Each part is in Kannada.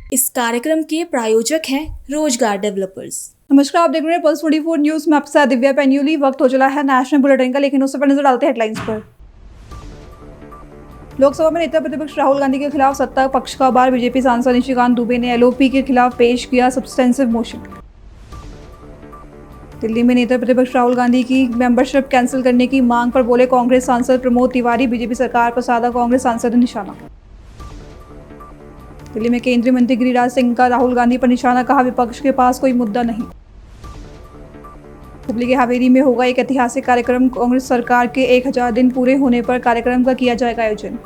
इस कार्यक्रम के प्रायोजक हैं रोजगार डेवलपर्स। नमस्कार, आप देख रहे हैं पल्स 24 न्यूज में आपके साथ दिव्या पैन्यूली। वक्त हो चला है नेशनल बुलेटिन का, लेकिन उससे पहले नजर डालते हैं हेडलाइंस पर। लोकसभा में नेता प्रतिपक्ष राहुल गांधी के खिलाफ सत्ता पक्ष का बार बीजेपी सांसद निशिकांत दुबे ने एलओपी के खिलाफ पेश किया सब्सटेंसिव मोशन। दिल्ली में नेता प्रतिपक्ष राहुल गांधी की मेंबरशिप कैंसिल करने की मांग पर बोले कांग्रेस सांसद प्रमोद तिवारी, बीजेपी सरकार पर साधा कांग्रेस सांसद निशाना। दिल्ली में केंद्रीय मंत्री गिरिराज सिंह का राहुल गांधी पर निशाना, कहा विपक्ष के पास कोई मुद्दा नहीं। हुगली के हावेरी में होगा एक ऐतिहासिक कार्यक्रम, कांग्रेस सरकार के 1000 दिन पूरे होने पर कार्यक्रम का किया जाएगा आयोजन।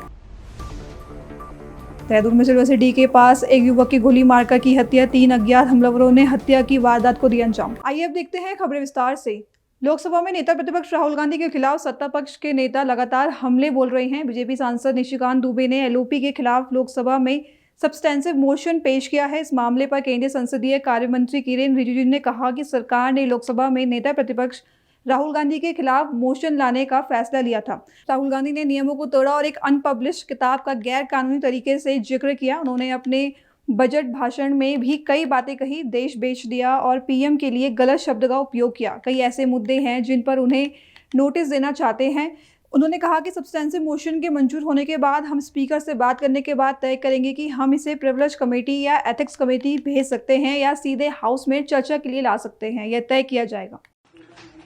देहरादून में सिल्वर सिटी के पास एक युवक की गोली मारकर की हत्या, 3 अज्ञात हमलावरों ने हत्या की वारदात को दिया अंजाम। आइए अब देखते हैं खबरें विस्तार से। लोकसभा में नेता प्रतिपक्ष राहुल गांधी के खिलाफ सत्ता पक्ष के नेता लगातार हमले बोल रहे हैं। बीजेपी सांसद निशिकांत दुबे ने एलओपी के खिलाफ लोकसभा में सब्सटेंसिव मोशन पेश किया है। इस मामले पर केंद्रीय संसदीय कार्य मंत्री किरेन रिजिजू ने कहा कि सरकार ने लोकसभा में नेता प्रतिपक्ष राहुल गांधी के खिलाफ मोशन लाने का फैसला लिया था। राहुल गांधी ने नियमों को तोड़ा और एक अनपब्लिश्ड किताब का गैर कानूनी तरीके से जिक्र किया। उन्होंने अपने बजट भाषण में भी कई बातें कही, देश बेच दिया और पीएम के लिए गलत शब्द का उपयोग किया। कई ऐसे मुद्दे हैं जिन पर उन्हें नोटिस देना चाहते हैं। उन्होंने कहा कि सब्सटेंसिव मोशन के मंजूर होने के बाद हम स्पीकर से बात करने के बाद तय करेंगे कि हम इसे प्रिविलेज कमेटी या एथिक्स कमेटी भेज सकते हैं या सीधे हाउस में चर्चा के लिए ला सकते हैं। यह तय किया जाएगा।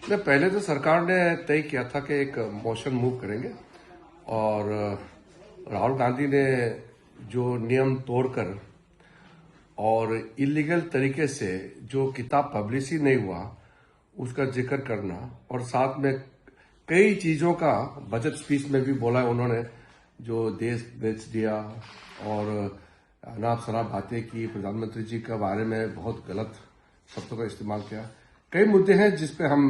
पहले तो सरकार ने तय किया था कि एक मोशन मूव करेंगे और राहुल गांधी ने जो नियम तोड़कर और इलीगल तरीके से जो किताब पब्लिश ही नहीं हुआ उसका जिक्र करना और साथ में कई चीजों का बजट स्पीच में भी बोला है उन्होंने, जो देश बेच दिया और अनाप शनाप बातें की, प्रधानमंत्री जी के बारे में बहुत गलत शब्दों का इस्तेमाल किया। कई मुद्दे हैं जिस पे हम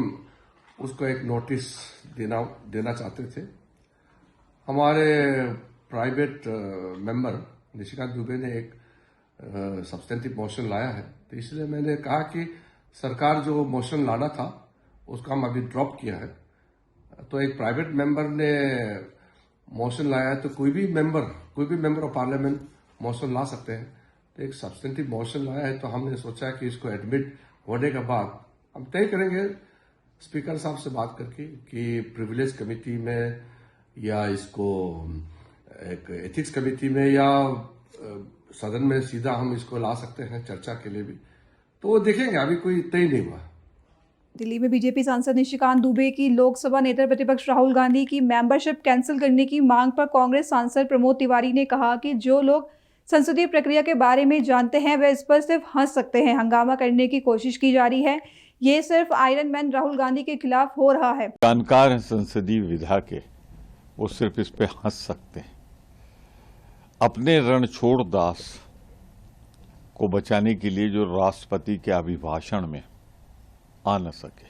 उसको एक नोटिस देना चाहते थे। हमारे प्राइवेट मेंबर निशिकांत दुबे ने एक सब्सटेंटिव मोशन लाया है, तो इसलिए मैंने कहा कि सरकार जो मोशन लाना था उसका हम अभी ड्रॉप किया है। तो एक प्राइवेट मेंबर ने मोशन लाया है, तो कोई भी मेंबर ऑफ पार्लियामेंट मोशन ला सकते हैं। तो एक सब्सटेंटिव मोशन लाया है, तो हमने सोचा कि इसको एडमिट होने के बाद हम तय करेंगे स्पीकर साहब से बात करके कि प्रिविलेज कमेटी में या इसको एक एथिक्स कमेटी में या सदन में सीधा हम इसको ला सकते हैं चर्चा के लिए भी। तो वो देखेंगे, अभी कोई तय नहीं हुआ। दिल्ली में बीजेपी सांसद निशिकांत दुबे की लोकसभा नेता प्रतिपक्ष राहुल गांधी की मेंबरशिप कैंसिल करने की मांग पर कांग्रेस सांसद प्रमोद तिवारी ने कहा कि जो लोग संसदीय प्रक्रिया के बारे में जानते हैं वे इस पर सिर्फ हंस सकते हैं। हंगामा करने की कोशिश की जा रही है। ये सिर्फ आयरन मैन राहुल गांधी के खिलाफ हो रहा है। जानकार हैं संसदीय विधा के, वो सिर्फ इस पे हंस सकते हैं। अपने रणछोड़ दास को बचाने के लिए जो राष्ट्रपति के अभिभाषण में आ न सके,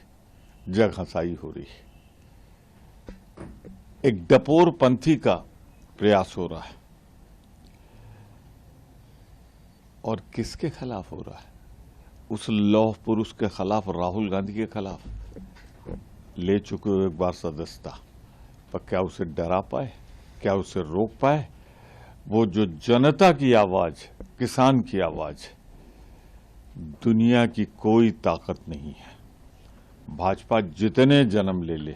जग हंसाई हो रही है। एक डपोर पंथी का प्रयास हो रहा है और किसके खिलाफ हो रहा है? उस लौह पुरुष के खिलाफ, राहुल गांधी के खिलाफ। ले चुके हो एक बार सदस्यता, पर क्या उसे डरा पाए, क्या उसे रोक पाए? वो जो जनता की आवाज, किसान की आवाज, दुनिया की कोई ताकत नहीं है। भाजपा जितने जन्म ले ले,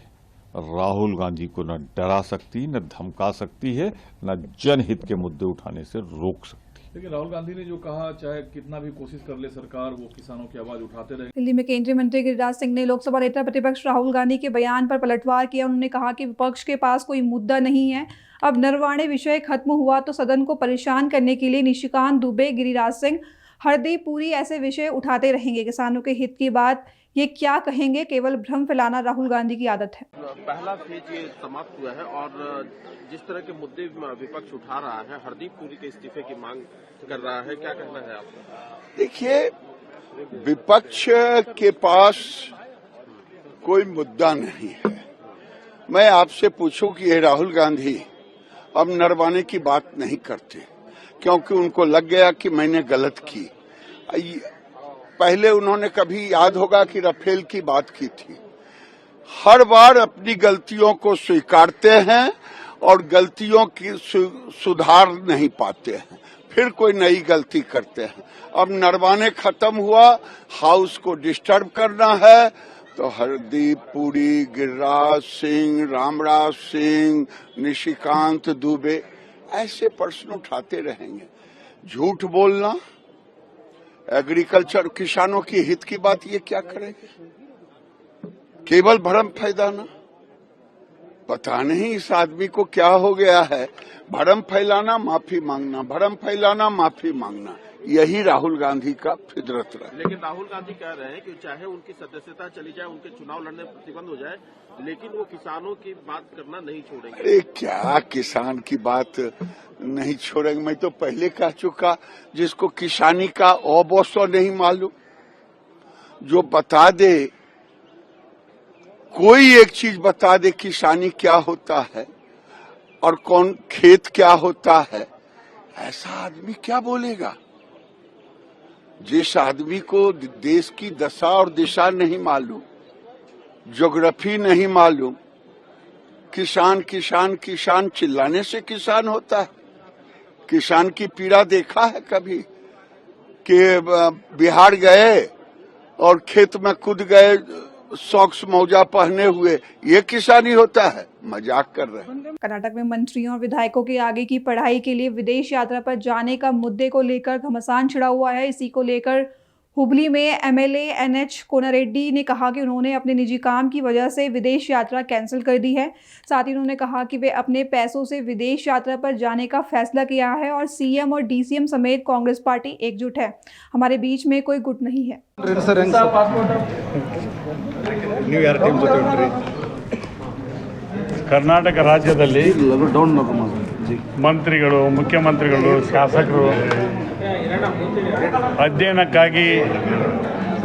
राहुल गांधी को न डरा सकती, न धमका सकती है, न जनहित के मुद्दे उठाने से रोक सकती। लेकिन राहुल गांधी ने जो कहा, चाहे कितना भी कोशिश कर ले सरकार, वो किसानों की आवाज उठाते रहे। दिल्ली में केंद्रीय मंत्री गिरिराज सिंह ने लोकसभा नेता प्रतिपक्ष राहुल गांधी के बयान पर पलटवार किया। उन्होंने कहा कि विपक्ष के पास कोई मुद्दा नहीं है। अब नरवाणे विषय खत्म हुआ तो सदन को परेशान करने के लिए निशिकांत दुबे, गिरिराज सिंह, हरदीप पुरी ऐसे विषय उठाते रहेंगे। किसानों के हित की बात ये क्या कहेंगे? केवल भ्रम फैलाना राहुल गांधी की आदत है। पहला फेज ये समाप्त हुआ है और जिस तरह के मुद्दे विपक्ष उठा रहा है, हरदीप पुरी के इस्तीफे की मांग कर रहा है, क्या कहना है आपका? देखिए, विपक्ष के पास कोई मुद्दा नहीं है। मैं आपसे पूछूं कि ये राहुल गांधी अब नरवाने की बात नहीं करते क्योंकि उनको लग गया कि मैंने गलत की। पहले उन्होंने कभी याद होगा कि राफेल की बात की थी। हर बार अपनी गलतियों को स्वीकारते हैं और गलतियों की सुधार नहीं पाते हैं, फिर कोई नई गलती करते हैं। अब नरवाने खत्म हुआ, हाउस को डिस्टर्ब करना है तो हरदीप पुरी, गिरिराज सिंह, रामराज सिंह, निशिकांत दुबे ऐसे प्रश्न उठाते रहेंगे। झूठ बोलना, एग्रीकल्चर किसानों की हित की बात ये क्या करेंगे? केवल भ्रम फैलाना। पता नहीं इस आदमी को क्या हो गया है, भ्रम फैलाना, माफी मांगना, भ्रम फैलाना, माफी मांगना, यही राहुल गांधी का फितरत रहा। लेकिन राहुल गांधी कह रहे हैं कि चाहे उनकी सदस्यता चली जाए, उनके चुनाव लड़ने पर प्रतिबंध हो जाए, लेकिन वो किसानों की बात करना नहीं छोड़ेंगे। अरे क्या किसान की बात नहीं छोड़ेंगे? मैं तो पहले कह चुका, जिसको किसानी का औबोसो नहीं मालूम, जो बता दे, कोई एक चीज बता दे किसानी क्या होता है और कौन खेत क्या होता है, ऐसा आदमी क्या बोलेगा? जिस आदमी को देश की दशा और दिशा नहीं मालूम, ज्योग्राफी नहीं मालूम, किसान किसान किसान चिल्लाने से किसान होता है? किसान की पीड़ा देखा है कभी कि बिहार गए और खेत में कूद गए सॉक्स मौजा पहने हुए, ये किसानी होता है? मजाक कर रहे हैं। कर्नाटक में मंत्रियों और विधायकों के आगे की पढ़ाई के लिए विदेश यात्रा पर जाने का मुद्दे को लेकर घमासान छिड़ा हुआ है। इसी को लेकर हुबली में एमएलए एनएच कोनारेड्डी ने कहा कि उन्होंने अपने निजी काम की वजह से विदेश यात्रा कैंसिल कर दी है। साथ ही उन्होंने कहा कि वे अपने पैसों से विदेश यात्रा पर जाने का फैसला किया है और सीएम और डीसीएम समेत कांग्रेस पार्टी एकजुट है। हमारे बीच में कोई गुट नहीं है। ನೀವು ಯಾರ ಟೀಮ್ ಜೊತೆ ಹೊಂಟ್ರಿ? ಕರ್ನಾಟಕ ರಾಜ್ಯದಲ್ಲಿ ಮಂತ್ರಿಗಳು, ಮುಖ್ಯಮಂತ್ರಿಗಳು, ಶಾಸಕರು ಅಧ್ಯಯನಕ್ಕಾಗಿ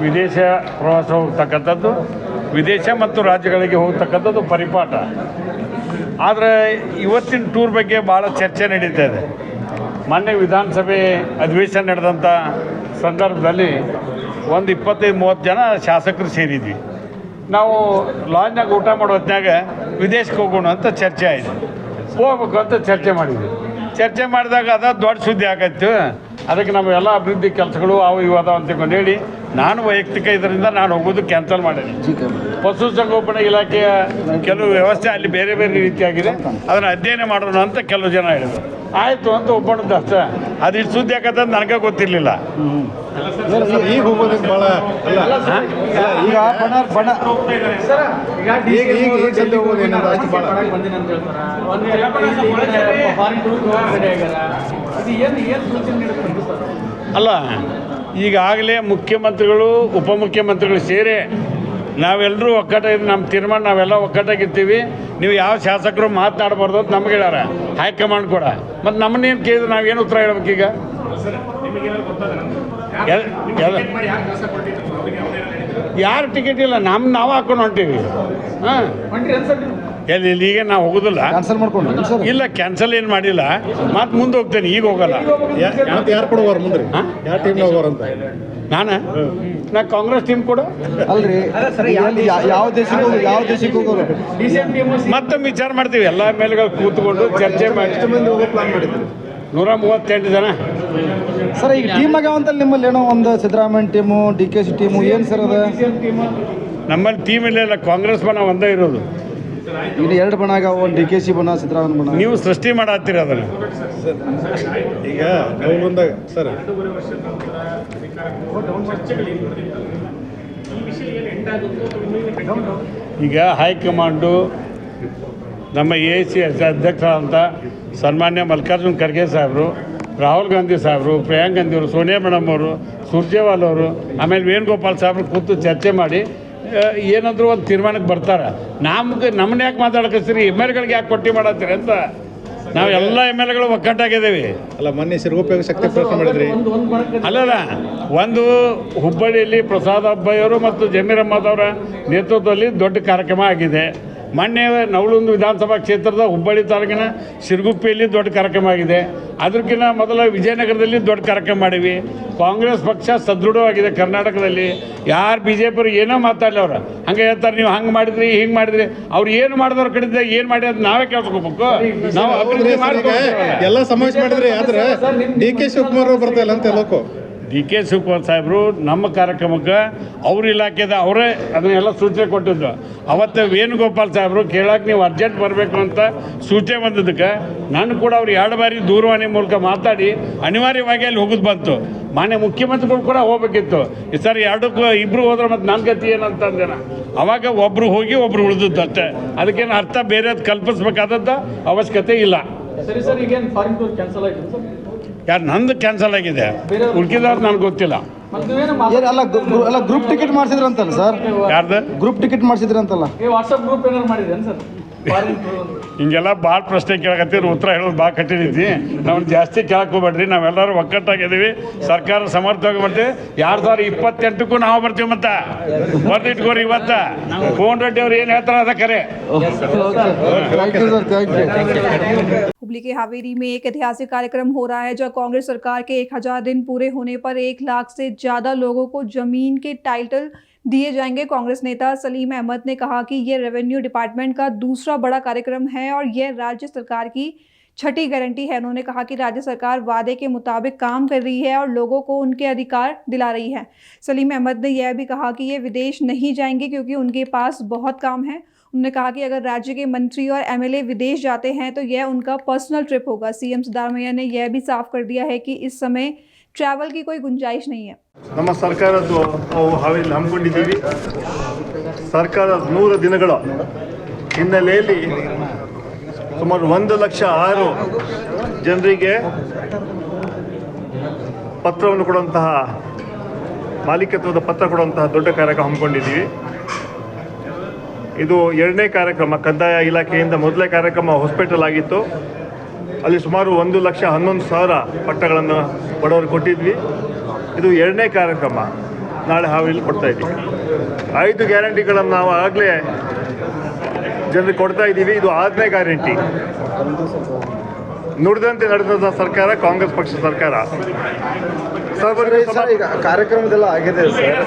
ವಿದೇಶ ಪ್ರವಾಸ ಹೋಗ್ತಕ್ಕಂಥದ್ದು, ವಿದೇಶ ಮತ್ತು ರಾಜ್ಯಗಳಿಗೆ ಹೋಗ್ತಕ್ಕಂಥದ್ದು ಪರಿಪಾಠ. ಆದರೆ ಇವತ್ತಿನ ಟೂರ್ ಬಗ್ಗೆ ಭಾಳ ಚರ್ಚೆ ನಡೀತಾ ಇದೆ. ಮೊನ್ನೆ ವಿಧಾನಸಭೆ ಅಧಿವೇಶನ ನಡೆದಂಥ ಸಂದರ್ಭದಲ್ಲಿ ಒಂದು 25-30 ಜನ ಶಾಸಕರು ಸೇರಿದ್ವಿ. ನಾವು ಲಾಂಜ್ನಾಗ ಊಟ ಮಾಡೋ ಹೊತ್ನಾಗ ವಿದೇಶಕ್ಕೆ ಹೋಗೋಣ ಅಂತ ಚರ್ಚೆ ಆಯಿತು. ಹೋಗ್ಬೇಕು ಅಂತ ಚರ್ಚೆ ಮಾಡಿದ್ವಿ. ಚರ್ಚೆ ಮಾಡಿದಾಗ ಅದ ದೊಡ್ಡ ಸುದ್ದಿ ಆಗೈತು. ಅದಕ್ಕೆ ನಾವೆಲ್ಲ ಅಭಿವೃದ್ಧಿ ಕೆಲಸಗಳು ಅವು ಇವು ಅದಾವ ಅಂತ ಹೇಳಿ ನಾನು ವೈಯಕ್ತಿಕ ಇದರಿಂದ ನಾನು ಹೋಗೋದು ಕ್ಯಾನ್ಸಲ್ ಮಾಡೀನಿ. ಪಶುಸಂಗೋಪನಾ ಇಲಾಖೆಯ ಕೆಲವು ವ್ಯವಸ್ಥೆ ಅಲ್ಲಿ ಬೇರೆ ಬೇರೆ ರೀತಿಯಾಗಿದೆ, ಅದನ್ನು ಅಧ್ಯಯನ ಮಾಡೋಣ ಅಂತ ಕೆಲವು ಜನ ಹೇಳಿದರು. ಆಯಿತು ಅಂತ ಒಬ್ಬನದ್ದು ಅಷ್ಟೇ. ಅದು ಇಷ್ಟು ಸುದ್ದಿ ಆಗತ್ತಂತ ನನಗೆ ಗೊತ್ತಿರಲಿಲ್ಲ. ಈಗ ಹೋಗೋದಕ್ಕೆ ಭಾಳ ಈಗ ಬಣ ಈಗ ಸದ್ಯ ಹೋಗೋದು ಏನಂದ್ರೆ ಅಷ್ಟು ಭಾಳ ಅಲ್ಲ, ಈಗಾಗಲೇ ಮುಖ್ಯಮಂತ್ರಿಗಳು ಉಪಮುಖ್ಯಮಂತ್ರಿಗಳು ಸೇರಿ ನಾವೆಲ್ಲರೂ ಒಕ್ಕಟ್ಟಾಗಿ ನಮ್ಮ ತೀರ್ಮಾನ ನಾವೆಲ್ಲ ಒಕ್ಕಟ್ಟಾಗಿರ್ತೀವಿ. ನೀವು ಯಾವ ಶಾಸಕರು ಮಾತನಾಡಬಾರ್ದು ಅಂತ ನಮ್ಗೆ ಹೇಳ್ಯಾರ ಹೈಕಮಾಂಡ್ ಕೂಡ. ಮತ್ತು ನಮ್ಮನ್ನೇನು ಕೇಳಿದ್ರೆ ನಾವೇನು ಉತ್ತರ ಹೇಳ್ಬೇಕೀಗ? ಯಾರು ಟಿಕೆಟ್ ಇಲ್ಲ, ನಾವು ಹಾಕೊಂಡು ಹೊಂಟೀವಿ. ಹಾಂ, ಎಲ್ಲಿ ಈಗ ನಾವು ಹೋಗೋದಿಲ್ಲ, ಕ್ಯಾನ್ಸಲ್ ಮಾಡ್ಕೊಂಡು ಇಲ್ಲ ಕ್ಯಾನ್ಸಲ್ ಏನು ಮಾಡಿಲ್ಲ. ಮತ್ತೆ ಮುಂದೆ ಹೋಗ್ತೇನೆ, ಈಗ ಹೋಗಲ್ಲ. ಯಾರು ಕೊಡುವಾರ ಮುಂದೆ ಯಾವ ಟೀಮ್ ಹೋಗೋರು ಅಂತ? ನಾ ಕಾಂಗ್ರೆಸ್ ಟೀಮ್ ಕೂಡ ಅಲ್ರಿ, ಯಾವ ದೇಶಕ್ಕೆ ಹೋಗೋರು ಮತ್ತೊಮ್ಮೆ ವಿಚಾರ ಮಾಡ್ತೀವಿ. ಎಲ್ಲ ಮೇಲೆಗಳು ಕೂತ್ಕೊಂಡು ಚರ್ಚೆ ಮಾಡಿ ಮಂದಿ ಹೋಗೋ ಪ್ಲಾನ್ ಮಾಡಿದ್ರು. 138 ಜನ ಸರ್. ಈಗ ಟೀಮ್ ಆಗ್ಯಾವಂತಲ್ಲಿ ನಿಮ್ಮಲ್ಲಿ ಏನೋ ಒಂದು ಸಿದ್ದರಾಮಯ್ಯ ಟೀಮು, DKC ಟೀಮು, ಏನು ಸರ್ ಅದು? ನಮ್ಮಲ್ಲಿ ಟೀಮ್ ಇಲ್ಲ, ಕಾಂಗ್ರೆಸ್ ಬಣ ಒಂದೇ ಇರೋದು. ಈಗ 2 ಬಣ ಆಗ್ಯಾವ, ಒಂದು DKC ಬಣ, ಸಿದ್ದರಾಮಯ್ಯ ಬಣ. ನೀವು ಸೃಷ್ಟಿ ಮಾಡತ್ತೀರ ಅದನ್ನು. ಈಗ ನಾವು ಬಂದಾಗ ಸರ್ ಈಗ ಹೈಕಮಾಂಡು ನಮ್ಮ AIC ಅಧ್ಯಕ್ಷರಾದಂಥ ಸನ್ಮಾನ್ಯ ಮಲ್ಲಿಕಾರ್ಜುನ್ ಖರ್ಗೆ ಸಾಹೇಬರು, ರಾಹುಲ್ ಗಾಂಧಿ ಸಾಹೇಬರು, ಪ್ರಿಯಾಂಕ್ ಗಾಂಧಿ ಅವರು, ಸೋನಿಯಾ ಮೇಡಮ್ ಅವರು, ಸುರ್ಜೇವಾಲ್ ಅವರು, ಆಮೇಲೆ ವೇಣುಗೋಪಾಲ್ ಸಾಹೇಬರು ಕೂತು ಚರ್ಚೆ ಮಾಡಿ ಏನಾದರೂ ಒಂದು ತೀರ್ಮಾನಕ್ಕೆ ಬರ್ತಾರೆ. ನಮ್ಮನ್ನ ಯಾಕೆ ಮಾತಾಡಕತ್ತೀರಿ? MLAಗಳಿಗೆ ಯಾಕೆ ಪಟ್ಟಿ ಮಾಡತ್ತೀರಿ ಅಂತ ನಾವು ಎಲ್ಲ MLAಗಳು ಒಕ್ಕಟ್ಟಾಗಿದ್ದೀವಿ. ಅಲ್ಲ, ಮೊನ್ನೆ ಸಿರುಗುಪ್ಪಿಗೆ ಶಕ್ತಿ ಪ್ರಶ್ನೆ ಮಾಡಿದ್ರಿ. ಅಲ್ಲಲ್ಲ, ಒಂದು ಹುಬ್ಬಳ್ಳಿಯಲ್ಲಿ ಪ್ರಸಾದ್ ಅಬ್ಬಯ್ಯವರು ಮತ್ತು ಜಮೀರ್ ಅಹ್ಮದ್ ಅವರ ನೇತೃತ್ವದಲ್ಲಿ ದೊಡ್ಡ ಕಾರ್ಯಕ್ರಮ ಆಗಿದೆ. ಮೊನ್ನೆ ನವಲುಂದು ವಿಧಾನಸಭಾ ಕ್ಷೇತ್ರದ ಹುಬ್ಬಳ್ಳಿ ತಾಲೂಕಿನ ಸಿರುಗುಪ್ಪಿಯಲ್ಲಿ ದೊಡ್ಡ ಕಾರ್ಯಕ್ರಮ ಆಗಿದೆ. ಅದಕ್ಕಿಂತ ಮೊದಲು ವಿಜಯನಗರದಲ್ಲಿ ದೊಡ್ಡ ಕಾರ್ಯಕ್ರಮ ಮಾಡೀವಿ. ಕಾಂಗ್ರೆಸ್ ಪಕ್ಷ ಸದೃಢವಾಗಿದೆ ಕರ್ನಾಟಕದಲ್ಲಿ. ಯಾರು ಬಿ ಜೆ ಪಿಯವರು ಏನೋ ಮಾತಾಡಲಿ ಅವ್ರು ಹಂಗೆ ಹೇಳ್ತಾರೆ, ನೀವು ಹಂಗೆ ಮಾಡಿದ್ರಿ ಹಿಂಗೆ ಮಾಡಿದ್ರಿ. ಅವ್ರು ಏನು ಮಾಡಿದವ್ರ ಕಡೆಯಿಂದ ಏನು ಮಾಡಿ ಅದು ನಾವೇ ಕೇಳ್ಸ್ಕೋಬೇಕು. ನಾವು ಅಭಿವೃದ್ಧಿ ಮಾಡಿ ಎಲ್ಲ ಸಮಾವೇಶ ಮಾಡಿದ್ರೆ ಆದ್ರೆ ಡಿ ಕೆ ಶಿವಕುಮಾರ್ ಬರ್ತಾ ಇಲ್ಲ ಅಂತ ಹೇಳೋಕು. ಡಿ ಕೆ ಶಿವಕುಮಾರ್ ಸಾಹೇಬರು ನಮ್ಮ ಕಾರ್ಯಕ್ರಮಕ್ಕೆ ಅವ್ರ ಇಲಾಖೆದ ಅವರೇ ಅದನ್ನೆಲ್ಲ ಸೂಚನೆ ಕೊಟ್ಟಿದ್ದು. ಅವತ್ತು ವೇಣುಗೋಪಾಲ್ ಸಾಹೇಬರು ಕೇಳಕ್ಕೆ ನೀವು ಅರ್ಜೆಂಟ್ ಬರಬೇಕು ಅಂತ ಸೂಚನೆ ಬಂದಿದ್ದಕ್ಕೆ ನಾನು ಕೂಡ ಅವ್ರು 2 ಬಾರಿ ದೂರವಾಣಿ ಮೂಲಕ ಮಾತಾಡಿ ಅನಿವಾರ್ಯವಾಗಿ ಅಲ್ಲಿ ಹೋಗೋದು ಬಂತು. ಮಾನ್ಯ ಮುಖ್ಯಮಂತ್ರಿಗಳು ಕೂಡ ಹೋಗ್ಬೇಕಿತ್ತು. ಈ ಸರಿ ಇಬ್ಬರು ಹೋದ್ರೆ ಮತ್ತು ನನ್ನ ಗತಿ ಏನಂತಂದೆ ಅವಾಗ ಒಬ್ಬರು ಹೋಗಿ ಒಬ್ಬರು ಉಳಿದದ್ದು ಅಷ್ಟೇ. ಅದಕ್ಕೇನು ಅರ್ಥ ಬೇರೆ ಕಲ್ಪಿಸ್ಬೇಕಾದದ್ದು ಅವಶ್ಯಕತೆ ಇಲ್ಲ. ಸರಿ ಸರ್, ಈಗೇನು ಫಾರಿನ್ ಟೂರ್ ಕ್ಯಾನ್ಸಲ್ ಆಗಿದೆ ಸರ್? ಯಾರು ನಂದು ಕ್ಯಾನ್ಸಲ್ ಆಗಿದೆ, ಉಳ್ಕಿದವ್ರು ನನಗೆ ಗೊತ್ತಿಲ್ಲ. ಅಲ್ಲ ಗ್ರೂಪ್ ಟಿಕೆಟ್ ಮಾಡಿಸಿದ್ರಂತಲ್ಲ ಸರ್? ಯಾರ್ದು ಗ್ರೂಪ್ ಟಿಕೆಟ್ ಮಾಡಿಸಿದ್ರಂತಲ್ಲ? ವಾಟ್ಸಪ್ ಗ್ರೂಪ್ ಏನಾರು ಮಾಡಿದ್ರೇನು ಸರ್? ಹಿಂಗೆಲ್ಲ ಭಾಳ ಪ್ರಶ್ನೆ ಕೇಳಕತ್ತೀರಿ, ಉತ್ತರ ಹೇಳೋದು ಭಾಳ ಕಟ್ಟಿದೈತಿ. ನಾವು ಜಾಸ್ತಿ ಕೇಳಕ್ಕೆ ಹೋಗ್ಬೇಡ್ರಿ. ನಾವೆಲ್ಲರೂ ಒಕ್ಕಟ್ಟಾಗಿದ್ದೀವಿ, ಸರ್ಕಾರ ಸಮರ್ಥವಾಗಿ ಬರ್ತೀವಿ. 2028ಕ್ಕೂ ನಾವು ಬರ್ತೀವಿ. ಮತ್ತೆ ಬರ್ದಿಟ್ಕೋರಿ. ಇವತ್ತು ಕೋನ್ ರೆಡ್ಡಿ ಅವ್ರು ಏನು ಹೇಳ್ತಾರೆ ಅದ ಕರೆ. हुबली के हावेरी में एक ऐतिहासिक कार्यक्रम हो रहा है जहां कांग्रेस सरकार के 1000 दिन पूरे होने पर 1 लाख से ज़्यादा लोगों को जमीन के टाइटल दिए जाएंगे। कांग्रेस नेता सलीम अहमद ने कहा कि ये रेवेन्यू डिपार्टमेंट का दूसरा बड़ा कार्यक्रम है और यह राज्य सरकार की छठी गारंटी है। उन्होंने कहा कि राज्य सरकार वादे के मुताबिक काम कर रही है और लोगों को उनके अधिकार दिला रही है। सलीम अहमद ने यह भी कहा कि ये विदेश नहीं जाएंगे क्योंकि उनके पास बहुत काम है। उन्होंने कहा कि अगर राज्य के मंत्री और एमएलए विदेश जाते हैं तो यह उनका पर्सनल ट्रिप होगा। सीएम सिद्धरामಯ್ಯ ने यह भी साफ कर दिया है कि इस समय ट्रैवल की कोई गुंजाइश नहीं है। ನಮ್ಮ ಸರ್ಕಾರದ್ದು ನಾವು ಹಾವೇರಿಯಲ್ಲಿ ಹಮ್ಮಿಕೊಂಡಿದ್ದೀವಿ. ಸರ್ಕಾರದ 100 ದಿನಗಳ ಹಿನ್ನೆಲೆಯಲ್ಲಿ ಸುಮಾರು 1,06,000 ಜನರಿಗೆ ಪತ್ರವನ್ನು ಕೊಡುವಂತಹ, ಮಾಲೀಕತ್ವದ ಪತ್ರ ಕೊಡುವಂತಹ ದೊಡ್ಡ ಕಾರ್ಯಕ್ರಮ ಹಮ್ಮಿಕೊಂಡಿದ್ದೀವಿ. ಇದು 2ನೇ ಕಾರ್ಯಕ್ರಮ. ಕಂದಾಯ ಇಲಾಖೆಯಿಂದ ಮೊದಲನೇ ಕಾರ್ಯಕ್ರಮ ಹಾಸ್ಪಿಟಲ್ ಆಗಿತ್ತು. ಅಲ್ಲಿ ಸುಮಾರು 1,11,000 ಪಟ್ಟಗಳನ್ನು ಬಡವರು ಕೊಟ್ಟಿದ್ವಿ. ಇದು 2ನೇ ಕಾರ್ಯಕ್ರಮ ನಾಳೆ ಹಾವೇರಿಯಲ್ಲಿ ಕೊಡ್ತಾ ಇದ್ದೀವಿ. 5 ಗ್ಯಾರಂಟಿಗಳನ್ನು ನಾವು ಆಗಲೇ ಜನರಿಗೆ ಕೊಡ್ತಾ ಇದ್ದೀವಿ. ಇದು 6ನೇ ಗ್ಯಾರಂಟಿ. ನುಡಿದಂತೆ ನಡೆದ ಸರ್ಕಾರ ಕಾಂಗ್ರೆಸ್ ಪಕ್ಷ ಸರ್ಕಾರ. ಕಾರ್ಯಕ್ರಮದೆಲ್ಲ ಆಗಿದೆ ಸರ್.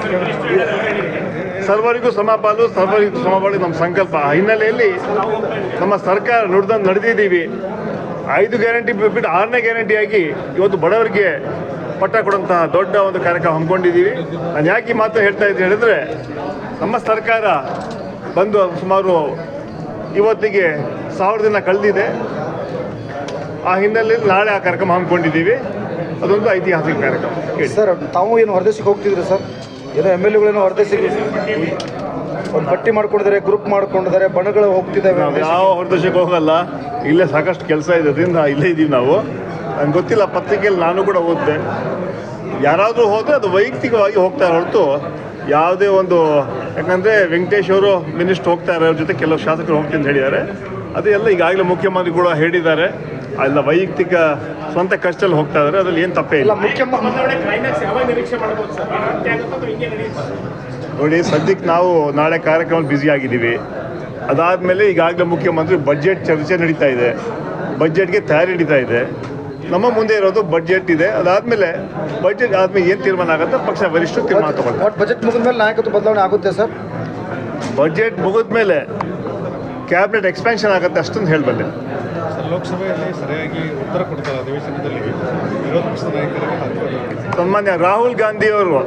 ಸರ್ವರಿಗೂ ಸಮಪಾಲು, ಸರ್ವರಿಗೂ ಸಮಪಾಲು ನಮ್ಮ ಸಂಕಲ್ಪ. ಹಿನ್ನೆಲೆಯಲ್ಲಿ ನಮ್ಮ ಸರ್ಕಾರ ನುಡಿದಂತೆ ನಡೆದಿದ್ದೀವಿ. 5 ಗ್ಯಾರಂಟಿ ಬಿಟ್ಟು 6ನೇ ಗ್ಯಾರಂಟಿಯಾಗಿ ಇವತ್ತು ಬಡವರಿಗೆ ಪಟ್ಟ ಕೊಡುವಂತಹ ದೊಡ್ಡ ಒಂದು ಕಾರ್ಯಕ್ರಮ ಹಮ್ಮಿಕೊಂಡಿದ್ದೀವಿ. ನಾನು ಯಾಕೆ ಈ ಮಾತು ಹೇಳ್ತಾ ಇದ್ದೀನಿ ಹೇಳಿದ್ರೆ, ನಮ್ಮ ಸರ್ಕಾರ ಬಂದು ಸುಮಾರು ಇವತ್ತಿಗೆ 1000 ದಿನ ಕಳೆದಿದೆ. ಆ ಹಿನ್ನೆಲೆಯಲ್ಲಿ ನಾಳೆ ಆ ಕಾರ್ಯಕ್ರಮ ಹಮ್ಮಿಕೊಂಡಿದ್ದೀವಿ. ಅದೊಂದು ಐತಿಹಾಸಿಕ ಕಾರ್ಯಕ್ರಮ. ಸರ್, ತಾವು ಏನು ಹೊರದೇಶಕ್ಕೆ ಹೋಗ್ತಿದ್ರಿ ಸರ್? ಏನೋ MLA ಹೊರದೇಶಕ್ಕೆ ಒಂದು ಪಟ್ಟಿ ಮಾಡ್ಕೊಂಡಿದ್ದಾರೆ, ಗ್ರೂಪ್ ಮಾಡ್ಕೊಂಡಿದ್ದಾರೆ, ಬಣಗಳು ಹೋಗ್ತಿದ್ದಾವೆ. ಯಾವ ಹೊರದೇಶಕ್ಕೆ ಹೋಗಲ್ಲ, ಇಲ್ಲೇ ಸಾಕಷ್ಟು ಕೆಲಸ ಇರೋದ್ರಿಂದ ಇಲ್ಲೇ ಇದ್ದೀವಿ ನಾವು. ನಂಗೆ ಗೊತ್ತಿಲ್ಲ, ಪತ್ರಿಕೆಯಲ್ಲಿ ನಾನು ಕೂಡ ಓದಿದೆ. ಯಾರಾದರೂ ಹೋದರೆ ಅದು ವೈಯಕ್ತಿಕವಾಗಿ ಹೋಗ್ತಾರೆ ಹೊರತು ಯಾವುದೇ ಒಂದು, ಯಾಕಂದರೆ ವೆಂಕಟೇಶ್ ಅವರು ಮಿನಿಸ್ಟರ್ ಹೋಗ್ತಾರೆ, ಅವ್ರ ಜೊತೆ ಕೆಲವು ಶಾಸಕರು ಹೋಗ್ತೀನಿ ಅಂತ ಹೇಳಿದ್ದಾರೆ. ಅದು ಎಲ್ಲ ಈಗಾಗಲೇ ಮುಖ್ಯಮಂತ್ರಿ ಕೂಡ ಹೇಳಿದ್ದಾರೆ. ಎಲ್ಲ ವೈಯಕ್ತಿಕ ಸ್ವಂತ ಖರ್ಚಲ್ಲಿ ಹೋಗ್ತಾ ಇದ್ದಾರೆ. ಅದರಲ್ಲಿ ಏನು ತಪ್ಪೇ ಇಲ್ಲ. ನೋಡಿ, ಸದ್ಯಕ್ಕೆ ನಾವು ನಾಳೆ ಕಾರ್ಯಕ್ರಮ ಬ್ಯುಸಿ ಆಗಿದ್ದೀವಿ. ಅದಾದಮೇಲೆ ಈಗಾಗಲೇ ಮುಖ್ಯಮಂತ್ರಿ ಬಜೆಟ್ ಚರ್ಚೆ ನಡೀತಾ ಇದೆ, ಬಜೆಟ್ಗೆ ತಯಾರಿ ನಡೀತಾ ಇದೆ. ನಮ್ಮ ಮುಂದೆ ಇರೋದು ಬಜೆಟ್ ಇದೆ. ಅದಾದಮೇಲೆ ಬಜೆಟ್ ಆದಮೇಲೆ ಏನು ತೀರ್ಮಾನ ಆಗುತ್ತೆ ಪಕ್ಷ ವರಿಷ್ಠರು ತೀರ್ಮಾನ ತಗೊಳ್ತಾರೆ. ಬಜೆಟ್ ಮುಗಿದ ಮೇಲೆ ನಾಯಕತ್ವ ಬದಲಾವಣೆ ಆಗುತ್ತೆ ಸರ್? ಬಜೆಟ್ ಮುಗಿದ ಮೇಲೆ ಕ್ಯಾಬಿನೆಟ್ ಎಕ್ಸ್ಪ್ಯಾನ್ಷನ್ ಆಗುತ್ತೆ, ಅಷ್ಟೊಂದು ಹೇಳಬಲ್ಲೆ. ಲೋಕಸಭೆಯಲ್ಲಿ ಸರಿಯಾಗಿ ಉತ್ತರ ಕೊಡ್ತಾರೆ ಅಧಿವೇಶನದಲ್ಲಿ ವಿರೋಧ ಪಕ್ಷದ ನಾಯಕರಿಗೆ. ಸನ್ಮಾನ್ಯ ರಾಹುಲ್ ಗಾಂಧಿಯವರು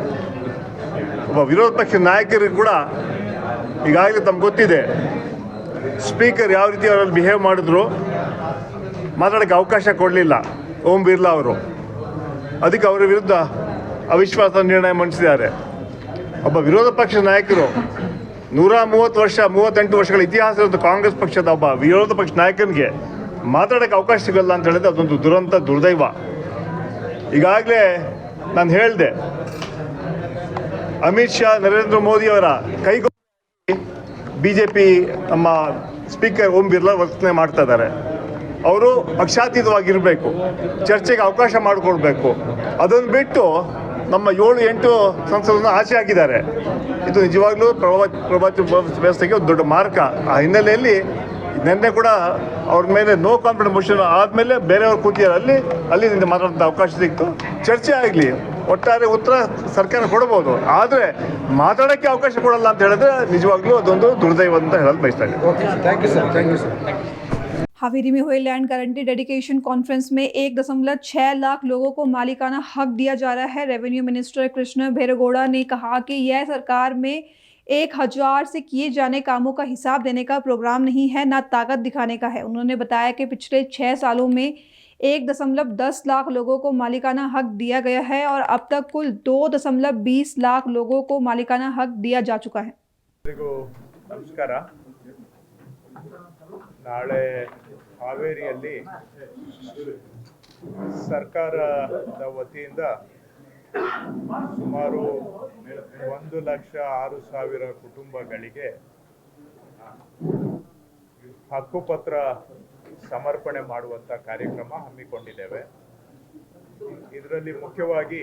ಒಬ್ಬ ವಿರೋಧ ಪಕ್ಷದ ನಾಯಕರಿಗೆ ಕೂಡ ಈಗಾಗಲೇ ತಮ್ಗೆ ಗೊತ್ತಿದೆ, ಸ್ಪೀಕರ್ ಯಾವ ರೀತಿ ಅವರಲ್ಲಿ ಬಿಹೇವ್ ಮಾಡಿದ್ರು, ಮಾತಾಡೋಕ್ಕೆ ಅವಕಾಶ ಕೊಡಲಿಲ್ಲ ಓಂ ಬಿರ್ಲಾ ಅವರು. ಅದಕ್ಕೆ ಅವರ ವಿರುದ್ಧ ಅವಿಶ್ವಾಸ ನಿರ್ಣಯ ಮಂಡಿಸಿದ್ದಾರೆ. ಒಬ್ಬ ವಿರೋಧ ಪಕ್ಷದ ನಾಯಕರು 130 ವರ್ಷ 38 ವರ್ಷಗಳ ಇತಿಹಾಸ ಇರೋದು ಕಾಂಗ್ರೆಸ್ ಪಕ್ಷದ ಒಬ್ಬ ವಿರೋಧ ಪಕ್ಷ ನಾಯಕನಿಗೆ ಮಾತಾಡೋಕ್ಕೆ ಅವಕಾಶ ಸಿಗಲ್ಲ ಅಂತ ಹೇಳಿದ್ರೆ ಅದೊಂದು ದುರಂತ, ದುರ್ದೈವ. ಈಗಾಗಲೇ ನಾನು ಹೇಳಿದೆ, ಅಮಿತ್ ಶಾ, ನರೇಂದ್ರ ಮೋದಿಯವರ ಕೈಗೊಂಡು BJP ನಮ್ಮ ಸ್ಪೀಕರ್ ಓಂ ಬಿರ್ಲಾ ವರ್ತನೆ ಮಾಡ್ತಾ ಇದ್ದಾರೆ. ಅವರು ಪಕ್ಷಾತೀತವಾಗಿರಬೇಕು, ಚರ್ಚೆಗೆ ಅವಕಾಶ ಮಾಡಿಕೊಡ್ಬೇಕು. ಅದನ್ನು ಬಿಟ್ಟು ನಮ್ಮ 7-8 ಸಂಸದರನ್ನು ಆಚೆ ಹಾಕಿದ್ದಾರೆ. ಇದು ನಿಜವಾಗ್ಲೂ ಪ್ರಭಾವಿ ವ್ಯವಸ್ಥೆಗೆ ಒಂದು ದೊಡ್ಡ ಮಾರ್ಗ. ಆ ಹಿನ್ನೆಲೆಯಲ್ಲಿ ನಿನ್ನೆ ಕೂಡ ಅವ್ರ ಮೇಲೆ ನೋ ಕಾನ್ಫಿಡೆನ್ಸ್ ಮೋಷನ್ ಆದಮೇಲೆ ಬೇರೆಯವ್ರು ಕೂತಿದ್ದಾರೆ, ಅಲ್ಲಿ ಮಾತಾಡೋಂಥ ಅವಕಾಶ ಸಿಕ್ತು. ಚರ್ಚೆ ಆಗಲಿ, ಒಟ್ಟಾರೆ ಉತ್ತರ ಸರ್ಕಾರ ಕೊಡ್ಬೋದು, ಆದರೆ ಮಾತಾಡೋಕ್ಕೆ ಅವಕಾಶ ಕೊಡಲ್ಲ ಅಂತ ಹೇಳಿದ್ರೆ ನಿಜವಾಗ್ಲೂ ಅದೊಂದು ದುರ್ದೈವ ಅಂತ ಹೇಳಲು ಬಯಸ್ತಾ ಇದ್ದೀನಿ. Okay, thank you sir. Haveri में हुए लैंड गारंटी डेडिकेशन कॉन्फ्रेंस में 1.6 लाख लोगों को मालिकाना हक दिया जा रहा है। रेवेन्यू मिनिस्टर कृष्ण भैरेगौड़ा ने कहा कि यह सरकार में 1000 से किए जाने कामों का हिसाब देने का प्रोग्राम नहीं है, ना ताकत दिखाने का है। उन्होंने बताया कि पिछले 6 सालों में 1.10 लाख लोगों को मालिकाना हक दिया गया है और अब तक कुल 2.20 लाख लोगों को मालिकाना हक दिया जा चुका है। ನಮಸ್ಕಾರ. ನಾಳೆ ಹಾವೇರಿಯಲ್ಲಿ ಸರ್ಕಾರದ ವತಿಯಿಂದ ಸುಮಾರು 1,06,000 ಕುಟುಂಬಗಳಿಗೆ ಹಕ್ಕುಪತ್ರ ಸಮರ್ಪಣೆ ಮಾಡುವಂಥ ಕಾರ್ಯಕ್ರಮ ಹಮ್ಮಿಕೊಂಡಿದ್ದೇವೆ. ಇದರಲ್ಲಿ ಮುಖ್ಯವಾಗಿ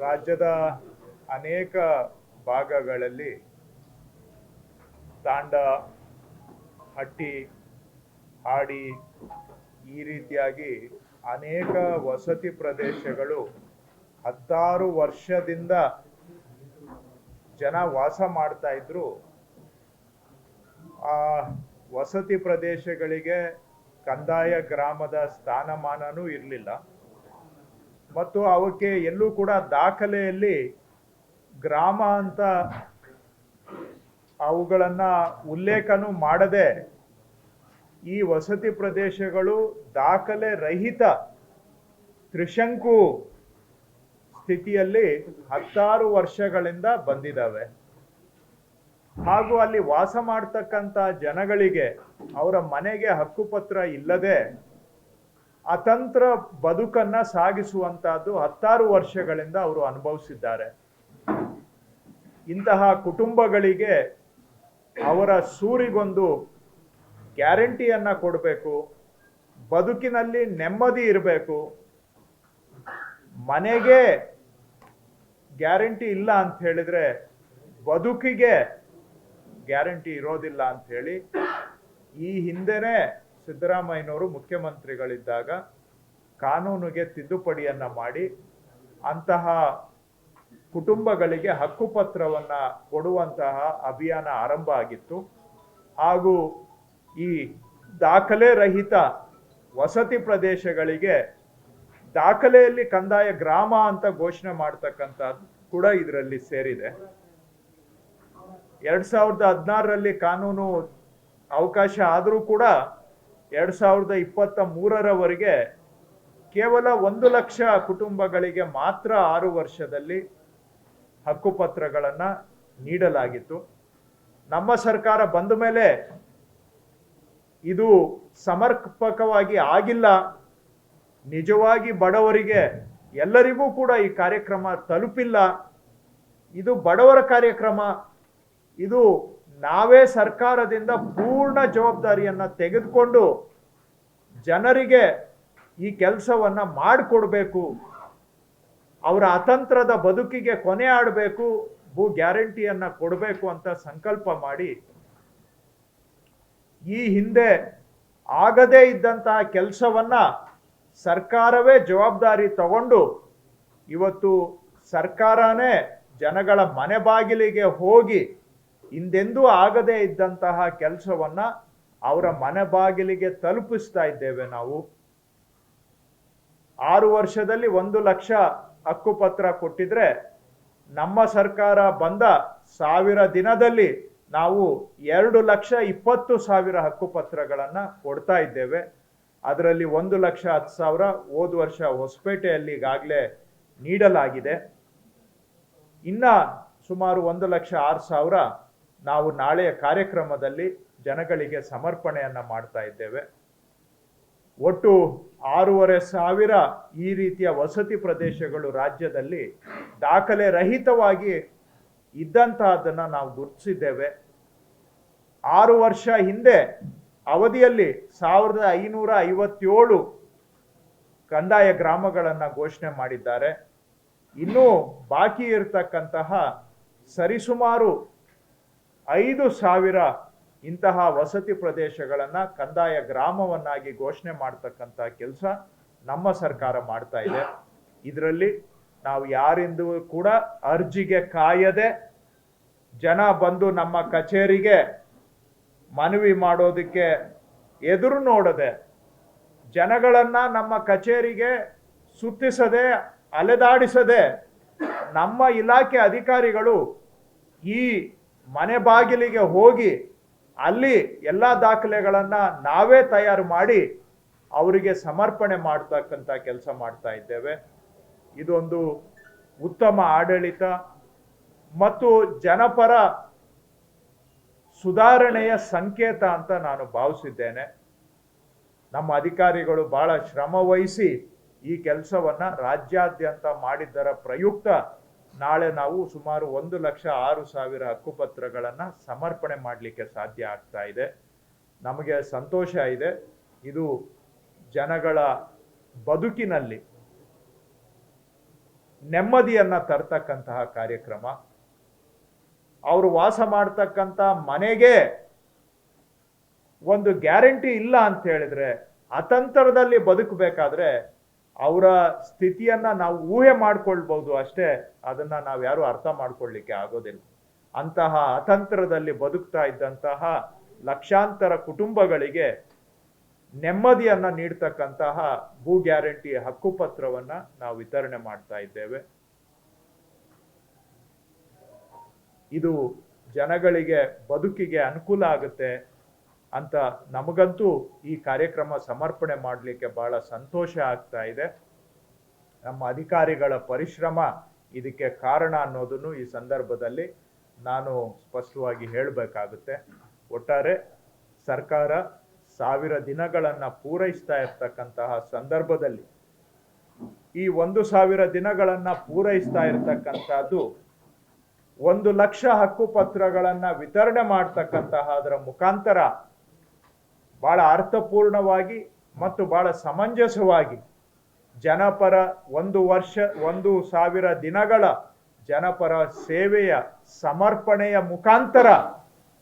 ರಾಜ್ಯದ ಅನೇಕ ಭಾಗಗಳಲ್ಲಿ ತಾಂಡ, ಹಟ್ಟಿ, ಹಾಡಿ ಈ ರೀತಿಯಾಗಿ ಅನೇಕ ವಸತಿ ಪ್ರದೇಶಗಳು 16 ವರ್ಷದಿಂದ ಜನ ವಾಸ ಮಾಡ್ತಾ ಇದ್ರು. ಆ ವಸತಿ ಪ್ರದೇಶಗಳಿಗೆ ಕಂದಾಯ ಗ್ರಾಮದ ಸ್ಥಾನಮಾನನೂ ಇರಲಿಲ್ಲ ಮತ್ತು ಅವಕ್ಕೆ ಎಲ್ಲೂ ಕೂಡ ದಾಖಲೆಯಲ್ಲಿ ಗ್ರಾಮ ಅಂತ ಅವುಗಳನ್ನು ಉಲ್ಲೇಖನೂ ಮಾಡದೆ ಈ ವಸತಿ ಪ್ರದೇಶಗಳು ದಾಖಲೆ ರಹಿತ ತ್ರಿಶಂಕು ಸ್ಥಿತಿಯಲ್ಲಿ 16 ವರ್ಷಗಳಿಂದ ಬಂದಿದ್ದಾವೆ. ಹಾಗೂ ಅಲ್ಲಿ ವಾಸ ಮಾಡ್ತಕ್ಕಂಥ ಜನಗಳಿಗೆ ಅವರ ಮನೆಗೆ ಹಕ್ಕುಪತ್ರ ಇಲ್ಲದೆ ಅತಂತ್ರ ಬದುಕನ್ನ ಸಾಗಿಸುವಂತಹದ್ದು 16 ವರ್ಷಗಳಿಂದ ಅವರು ಅನುಭವಿಸಿದ್ದಾರೆ. ಇಂತಹ ಕುಟುಂಬಗಳಿಗೆ ಅವರ ಸೂರಿಗೊಂದು ಗ್ಯಾರಂಟಿಯನ್ನ ಕೊಡಬೇಕು, ಬದುಕಿನಲ್ಲಿ ನೆಮ್ಮದಿ ಇರಬೇಕು. ಮನೆಗೆ ಗ್ಯಾರಂಟಿ ಇಲ್ಲ ಅಂತ ಹೇಳಿದ್ರೆ ಬದುಕಿಗೆ ಗ್ಯಾರಂಟಿ ಇರೋದಿಲ್ಲ ಅಂತ ಹೇಳಿ ಈ ಹಿಂದೆನೇ ಸಿದ್ದರಾಮಯ್ಯನವರು ಮುಖ್ಯಮಂತ್ರಿಗಳಿದ್ದಾಗ ಕಾನೂನಿಗೆ ತಿದ್ದುಪಡಿಯನ್ನ ಮಾಡಿ ಅಂತಹ ಕುಟುಂಬಗಳಿಗೆ ಹಕ್ಕುಪತ್ರವನ್ನ ಕೊಡುವಂತಹ ಅಭಿಯಾನ ಆರಂಭ ಆಗಿತ್ತು. ಹಾಗೂ ಈ ದಾಖಲೆ ರಹಿತ ವಸತಿ ಪ್ರದೇಶಗಳಿಗೆ ದಾಖಲೆಯಲ್ಲಿ ಕಂದಾಯ ಗ್ರಾಮ ಅಂತ ಘೋಷಣೆ ಮಾಡ್ತಕ್ಕಂಥದ್ದು ಕೂಡ ಇದರಲ್ಲಿ ಸೇರಿದೆ. 2016ರಲ್ಲಿ ಕಾನೂನು ಅವಕಾಶ ಆದರೂ ಕೂಡ 2023ರವರೆಗೆ ಕೇವಲ 1 ಲಕ್ಷ ಕುಟುಂಬಗಳಿಗೆ ಮಾತ್ರ 6 ವರ್ಷದಲ್ಲಿ ಹಕ್ಕುಪತ್ರಗಳನ್ನು ನೀಡಲಾಗಿತ್ತು. ನಮ್ಮ ಸರ್ಕಾರ ಬಂದ ಮೇಲೆ ಇದು ಸಮರ್ಪಕವಾಗಿ ಆಗಿಲ್ಲ. ನಿಜವಾಗಿ ಬಡವರಿಗೆ ಎಲ್ಲರಿಗೂ ಕೂಡ ಈ ಕಾರ್ಯಕ್ರಮ ತಲುಪಿಲ್ಲ. ಇದು ಬಡವರ ಕಾರ್ಯಕ್ರಮ. ಇದು ನಾವೇ ಸರ್ಕಾರದಿಂದ ಪೂರ್ಣ ಜವಾಬ್ದಾರಿಯನ್ನ ತೆಗೆದುಕೊಂಡು ಜನರಿಗೆ ಈ ಕೆಲಸವನ್ನ ಮಾಡಿಕೊಡ್ಬೇಕು, ಅವರ ಅತಂತ್ರದ ಬದುಕಿಗೆ ಕೊನೆ ಆಡಬೇಕು, ಭೂ ಗ್ಯಾರಂಟಿಯನ್ನ ಕೊಡಬೇಕು ಅಂತ ಸಂಕಲ್ಪ ಮಾಡಿ ಈ ಹಿಂದೆ ಆಗದೇ ಇದ್ದಂತಹ ಕೆಲಸವನ್ನ ಸರ್ಕಾರವೇ ಜವಾಬ್ದಾರಿ ತಗೊಂಡು ಇವತ್ತು ಸರ್ಕಾರನೇ ಜನಗಳ ಮನೆ ಬಾಗಿಲಿಗೆ ಹೋಗಿ ಹಿಂದೆಂದೂ ಆಗದೇ ಇದ್ದಂತಹ ಕೆಲಸವನ್ನ ಅವರ ಮನೆ ಬಾಗಿಲಿಗೆ ತಲುಪಿಸ್ತಾ ಇದ್ದೇವೆ. ನಾವು 6 ವರ್ಷದಲ್ಲಿ 1 ಲಕ್ಷ ಹಕ್ಕುಪತ್ರ ಕೊಟ್ಟಿದ್ರೆ ನಮ್ಮ ಸರ್ಕಾರ ಬಂದ 1000 ದಿನದಲ್ಲಿ ನಾವು 2,20,000 ಹಕ್ಕುಪತ್ರಗಳನ್ನ ಕೊಡ್ತಾ ಇದ್ದೇವೆ. ಅದರಲ್ಲಿ 1,10,000 ಹೋದ ವರ್ಷ ಹೊಸಪೇಟೆಯಲ್ಲಿ ಈಗಾಗಲೇ ನೀಡಲಾಗಿದೆ. ಇನ್ನ ಸುಮಾರು 1,06,000 ನಾವು ನಾಳೆಯ ಕಾರ್ಯಕ್ರಮದಲ್ಲಿ ಜನಗಳಿಗೆ ಸಮರ್ಪಣೆಯನ್ನ ಮಾಡ್ತಾ ಇದ್ದೇವೆ. ಒಟ್ಟು 6,500 ಈ ರೀತಿಯ ವಸತಿ ಪ್ರದೇಶಗಳು ರಾಜ್ಯದಲ್ಲಿ ದಾಖಲೆ ರಹಿತವಾಗಿ ಇದ್ದಂತಹದನ್ನ ನಾವು ಗುರುತಿಸಿದ್ದೇವೆ. 6 ವರ್ಷ ಹಿಂದೆ ಅವಧಿಯಲ್ಲಿ 1,557 ಕಂದಾಯ ಗ್ರಾಮಗಳನ್ನು ಘೋಷಣೆ ಮಾಡಿದ್ದಾರೆ. ಇನ್ನೂ ಬಾಕಿ ಇರತಕ್ಕಂತಹ ಸರಿಸುಮಾರು 5,000 ಇಂತಹ ವಸತಿ ಪ್ರದೇಶಗಳನ್ನು ಕಂದಾಯ ಗ್ರಾಮವನ್ನಾಗಿ ಘೋಷಣೆ ಮಾಡ್ತಕ್ಕಂಥ ಕೆಲಸ ನಮ್ಮ ಸರ್ಕಾರ ಮಾಡ್ತಾ ಇದೆ. ಇದರಲ್ಲಿ ನಾವು ಯಾರಿಂದೂ ಕೂಡ ಅರ್ಜಿಗೆ ಕಾಯದೆ ಜನ ಬಂದು ನಮ್ಮ ಕಚೇರಿಗೆ ಮನವಿ ಮಾಡೋದಕ್ಕೆ ಎದುರು ನೋಡದೆ ಜನಗಳನ್ನ ನಮ್ಮ ಕಚೇರಿಗೆ ಸುತ್ತಿಸದೆ ಅಲೆದಾಡಿಸದೆ ನಮ್ಮ ಇಲಾಖೆ ಅಧಿಕಾರಿಗಳು ಈ ಮನೆ ಬಾಗಿಲಿಗೆ ಹೋಗಿ ಅಲ್ಲಿ ಎಲ್ಲ ದಾಖಲೆಗಳನ್ನ ನಾವೇ ತಯಾರು ಮಾಡಿ ಅವರಿಗೆ ಸಮರ್ಪಣೆ ಮಾಡ್ತಕ್ಕಂಥ ಕೆಲಸ ಮಾಡ್ತಾ ಇದ್ದೇವೆ. ಇದೊಂದು ಉತ್ತಮ ಆಡಳಿತ ಮತ್ತು ಜನಪರ ಸುಧಾರಣೆಯ ಸಂಕೇತ ಅಂತ ನಾನು ಭಾವಿಸಿದ್ದೇನೆ. ನಮ್ಮ ಅಧಿಕಾರಿಗಳು ಬಹಳ ಶ್ರಮ ವಹಿಸಿ ಈ ಕೆಲಸವನ್ನ ರಾಜ್ಯಾದ್ಯಂತ ಮಾಡಿದ್ದರ ಪ್ರಯುಕ್ತ ನಾಳೆ ನಾವು ಸುಮಾರು 1,06,000 ಹಕ್ಕುಪತ್ರಗಳನ್ನು ಸಮರ್ಪಣೆ ಮಾಡಲಿಕ್ಕೆ ಸಾಧ್ಯ ಆಗ್ತಾ ಇದೆ. ನಮಗೆ ಸಂತೋಷ ಇದೆ. ಇದು ಜನಗಳ ಬದುಕಿನಲ್ಲಿ ನೆಮ್ಮದಿಯನ್ನ ತರ್ತಕ್ಕಂತಹ ಕಾರ್ಯಕ್ರಮ. ಅವರು ವಾಸ ಮಾಡ್ತಕ್ಕಂಥ ಮನೆಗೆ ಒಂದು ಗ್ಯಾರಂಟಿ ಇಲ್ಲ ಅಂತ ಹೇಳಿದ್ರೆ, ಅತಂತ್ರದಲ್ಲಿ ಬದುಕಬೇಕಾದ್ರೆ ಅವರ ಸ್ಥಿತಿಯನ್ನ ನಾವು ಊಹೆ ಮಾಡ್ಕೊಳ್ಬಹುದು ಅಷ್ಟೇ, ಅದನ್ನ ನಾವು ಯಾರು ಅರ್ಥ ಮಾಡ್ಕೊಳ್ಳಿಕ್ಕೆ ಆಗೋದಿಲ್ಲ. ಅಂತಹ ಅತಂತ್ರದಲ್ಲಿ ಬದುಕ್ತಾ ಇದ್ದಂತಹ ಲಕ್ಷಾಂತರ ಕುಟುಂಬಗಳಿಗೆ ನೆಮ್ಮದಿಯನ್ನ ನೀಡ್ತಕ್ಕಂತಹ ಭೂ ಗ್ಯಾರಂಟಿ ಹಕ್ಕುಪತ್ರವನ್ನ ನಾವು ವಿತರಣೆ ಮಾಡ್ತಾ ಇದ್ದೇವೆ. ಇದು ಜನಗಳಿಗೆ ಬದುಕಿಗೆ ಅನುಕೂಲ ಆಗುತ್ತೆ ಅಂತ ನಮಗಂತೂ ಈ ಕಾರ್ಯಕ್ರಮ ಸಮರ್ಪಣೆ ಮಾಡಲಿಕ್ಕೆ ಬಹಳ ಸಂತೋಷ ಆಗ್ತಾ ಇದೆ. ನಮ್ಮ ಅಧಿಕಾರಿಗಳ ಪರಿಶ್ರಮ ಇದಕ್ಕೆ ಕಾರಣ ಅನ್ನೋದನ್ನು ಈ ಸಂದರ್ಭದಲ್ಲಿ ನಾನು ಸ್ಪಷ್ಟವಾಗಿ ಹೇಳಬೇಕಾಗುತ್ತೆ. ಒಟ್ಟಾರೆ ಸರ್ಕಾರ 1000 ದಿನಗಳನ್ನು ಪೂರೈಸ್ತಾ ಇರ್ತಕ್ಕಂತಹ ಸಂದರ್ಭದಲ್ಲಿ ಈ 1,000 ದಿನಗಳನ್ನು ಪೂರೈಸ್ತಾ ಇರ್ತಕ್ಕಂಥದ್ದು 1 ಲಕ್ಷ ಹಕ್ಕುಪತ್ರಗಳನ್ನು ವಿತರಣೆ ಮಾಡ್ತಕ್ಕಂತಹ ಅದರ ಮುಖಾಂತರ ಬಹಳ ಅರ್ಥಪೂರ್ಣವಾಗಿ ಮತ್ತು ಬಹಳ ಸಮಂಜಸವಾಗಿ ಜನಪರ 1,000 ದಿನಗಳ ಜನಪರ ಸೇವೆಯ ಸಮರ್ಪಣೆಯ ಮುಖಾಂತರ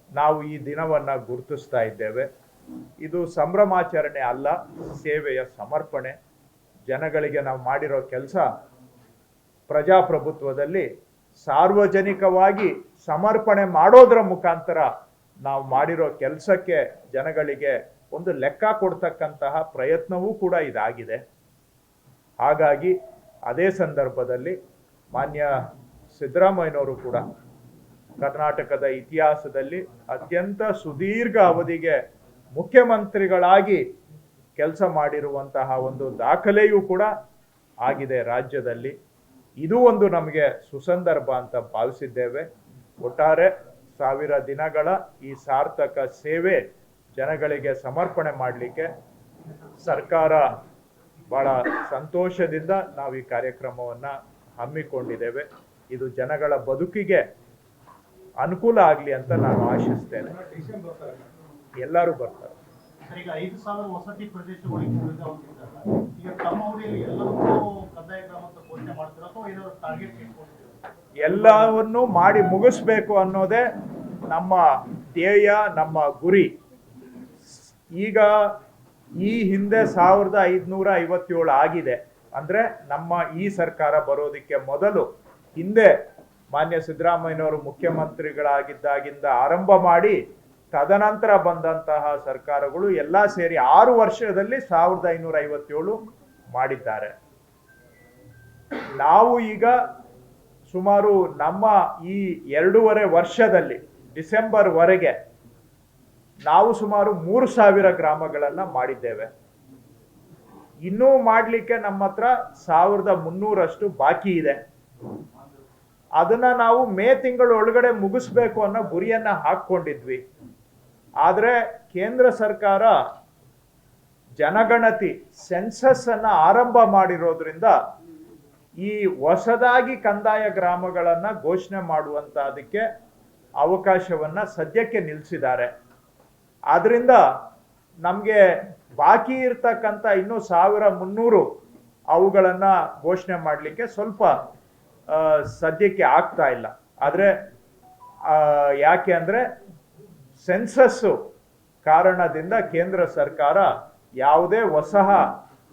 ನಾವು ಈ ದಿನವನ್ನ ಗುರುತಿಸ್ತಾ ಇದ್ದೇವೆ. ಇದು ಸಂಭ್ರಮಾಚರಣೆ ಅಲ್ಲ, ಸೇವೆಯ ಸಮರ್ಪಣೆ. ಜನಗಳಿಗೆ ನಾವು ಮಾಡಿರೋ ಕೆಲಸ ಪ್ರಜಾಪ್ರಭುತ್ವದಲ್ಲಿ ಸಾರ್ವಜನಿಕವಾಗಿ ಸಮರ್ಪಣೆ ಮಾಡೋದ್ರ ಮುಖಾಂತರ ನಾವು ಮಾಡಿರೋ ಕೆಲಸಕ್ಕೆ ಜನಗಳಿಗೆ ಒಂದು ಲೆಕ್ಕ ಕೊಡ್ತಕ್ಕಂತಹ ಪ್ರಯತ್ನವೂ ಕೂಡ ಇದಾಗಿದೆ. ಹಾಗಾಗಿ ಅದೇ ಸಂದರ್ಭದಲ್ಲಿ ಮಾನ್ಯ ಸಿದ್ದರಾಮಯ್ಯನವರು ಕೂಡ ಕರ್ನಾಟಕದ ಇತಿಹಾಸದಲ್ಲಿ ಅತ್ಯಂತ ಸುದೀರ್ಘ ಅವಧಿಗೆ ಮುಖ್ಯಮಂತ್ರಿಗಳಾಗಿ ಕೆಲಸ ಮಾಡಿರುವಂತಹ ಒಂದು ದಾಖಲೆಯೂ ಕೂಡ ಆಗಿದೆ ರಾಜ್ಯದಲ್ಲಿ. ಇದು ಒಂದು ನಮಗೆ ಸುಸಂದರ್ಭ ಅಂತ ಭಾವಿಸಿದ್ದೇವೆ. ಒಟ್ಟಾರೆ 1000 ದಿನಗಳ ಈ ಸಾರ್ಥಕ ಸೇವೆ ಜನಗಳಿಗೆ ಸಮರ್ಪಣೆ ಮಾಡಲಿಕ್ಕೆ ಸರ್ಕಾರ ಬಹಳ ಸಂತೋಷದಿಂದ ನಾವು ಈ ಕಾರ್ಯಕ್ರಮವನ್ನು ಹಮ್ಮಿಕೊಂಡಿದ್ದೇವೆ. ಇದು ಜನಗಳ ಬದುಕಿಗೆ ಅನುಕೂಲ ಆಗಲಿ ಅಂತ ನಾನು ಆಶಿಸ್ತೇನೆ. ಎಲ್ಲರೂ ಬರ್ತಾರೆ. ಈಗ 5,000 ವಸತಿ ಪ್ರದೇಶಗಳಿಗೆ ಈಗ ತಮ್ಮ ಅವಧಿಯಲ್ಲಿ ಎಲ್ಲವನ್ನೂ ಕಂದಾಯ ಗ್ರಾಮ ಅಂತ ಘೋಷಣೆ ಮಾಡ್ತೀರಾ ಅಥವಾ ಏನಾದ್ರು ಟಾರ್ಗೆಟ್ ಇಟ್ಕೊಳ್ತೀರಾ? ಎಲ್ಲವನ್ನೂ ಮಾಡಿ ಮುಗಿಸ್ಬೇಕು ಅನ್ನೋದೇ ನಮ್ಮ ಧ್ಯೇಯ, ನಮ್ಮ ಗುರಿ. ಈಗ ಈ ಹಿಂದೆ 1557 ಆಗಿದೆ. ಅಂದ್ರೆ ನಮ್ಮ ಈ ಸರ್ಕಾರ ಬರೋದಕ್ಕೆ ಮೊದಲು ಹಿಂದೆ ಮಾನ್ಯ ಸಿದ್ದರಾಮಯ್ಯನವರು ಮುಖ್ಯಮಂತ್ರಿಗಳಾಗಿದ್ದಾಗಿಂದ ಆರಂಭ ಮಾಡಿ ತದನಂತರ ಬಂದಂತಹ ಸರ್ಕಾರಗಳು ಎಲ್ಲ ಸೇರಿ 6 ವರ್ಷದಲ್ಲಿ 1557 ಮಾಡಿದ್ದಾರೆ. ನಾವು ಈಗ ಸುಮಾರು ನಮ್ಮ ಈ 2.5 ವರ್ಷದಲ್ಲಿ ಡಿಸೆಂಬರ್ ವರೆಗೆ ನಾವು ಸುಮಾರು 3,000 ಗ್ರಾಮಗಳನ್ನ ಮಾಡಿದ್ದೇವೆ. ಇನ್ನೂ ಮಾಡಲಿಕ್ಕೆ ನಮ್ಮ ಹತ್ರ 1,300 ಬಾಕಿ ಇದೆ. ಅದನ್ನ ನಾವು ಮೇ ತಿಂಗಳ ಒಳಗಡೆ ಮುಗಿಸ್ಬೇಕು ಅನ್ನೋ ಗುರಿಯನ್ನ ಹಾಕೊಂಡಿದ್ವಿ. ಆದ್ರೆ ಕೇಂದ್ರ ಸರ್ಕಾರ ಜನಗಣತಿ ಸೆನ್ಸಸ್ ಅನ್ನ ಆರಂಭ ಮಾಡಿರೋದ್ರಿಂದ ಈ ಹೊಸದಾಗಿ ಕಂದಾಯ ಗ್ರಾಮಗಳನ್ನ ಘೋಷಣೆ ಮಾಡುವಂತ ಅದಕ್ಕೆ ಅವಕಾಶವನ್ನ ಸದ್ಯಕ್ಕೆ ನಿಲ್ಲಿಸಿದ್ದಾರೆ. ಆದ್ರಿಂದ ನಮ್ಗೆ ಬಾಕಿ ಇರ್ತಕ್ಕಂಥ ಇನ್ನೂ 1,300 ಅವುಗಳನ್ನ ಘೋಷಣೆ ಮಾಡಲಿಕ್ಕೆ ಸ್ವಲ್ಪ ಸದ್ಯಕ್ಕೆ ಆಗ್ತಾ ಇಲ್ಲ. ಆದರೆ ಯಾಕೆ ಅಂದರೆ ಸೆನ್ಸಸ್ಸು ಕಾರಣದಿಂದ ಕೇಂದ್ರ ಸರ್ಕಾರ ಯಾವುದೇ ಹೊಸ